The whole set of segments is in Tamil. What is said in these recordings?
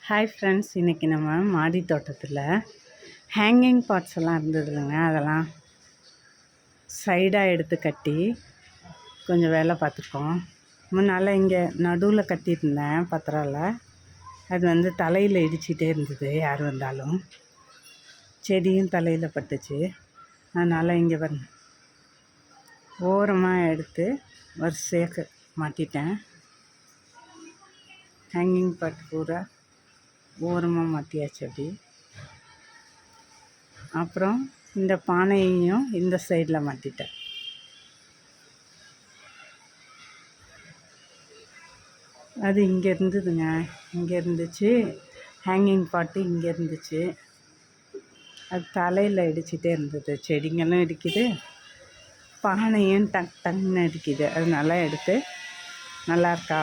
ஹாய் ஃப்ரெண்ட்ஸ், இன்றைக்கி நம்ம மாடி தோட்டத்தில் ஹேங்கிங் பாட்ஸ் எல்லாம் இருந்தது இல்லைங்க, அதெல்லாம் சைடாக எடுத்து கட்டி கொஞ்சம் வேலை பார்த்துருக்கோம். முன்னால் இங்கே நடுவில் கட்டியிருந்தேன் பத்திரால. அது தலையில் இடிச்சிட்டே இருந்தது, யார் வந்தாலும் செடியும் தலையில் பட்டுச்சு. அதனால் இங்கே ஓரமாக எடுத்து வரிசையாக மாட்டிட்டேன். ஹேங்கிங் பாட் பூரா ஓரமாக மாட்டியாச்சு. அப்படி அப்புறம் இந்த பானையையும் இந்த சைடில் மாட்டிட்டேன். அது இங்கே இருந்ததுங்க, இங்கே இருந்துச்சு. ஹேங்கிங் பாட்டு இங்கே இருந்துச்சு. அது தலையில் இடிச்சிட்டே இருந்தது. செடிங்களும் இடிக்குது, பானையும் டங்குன்னு அடிக்குது. அது நல்லா எடுத்து நல்லா இருக்கா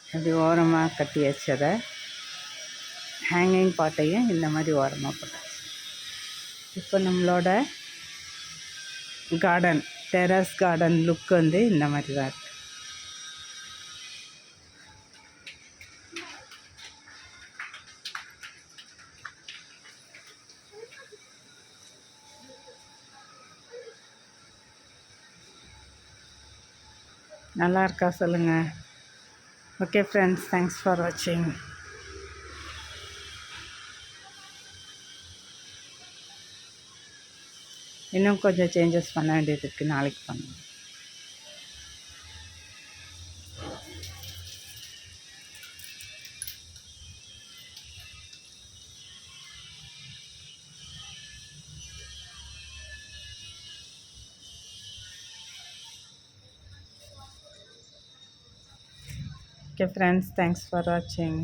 அப்படி ஓரமாக கட்டியாச்சு. அதை ஹேங்கிங் பாட்டையும் இந்த மாதிரி ஓரமாக போட்டாச்சு. இப்போ நம்மளோட கார்டன், டெரஸ் கார்டன் லுக் இந்த மாதிரி தான் இருக்குது. நல்லா இருக்கா சொல்லுங்கள். ஓகே ஃப்ரெண்ட்ஸ், தேங்க்ஸ் ஃபார் வாட்சிங். இன்னும் கொஞ்சம் சேஞ்சஸ் பண்ண வேண்டியது இருக்குது, நாளைக்கு பண்ணுவோம். Okay friends, thanks for watching.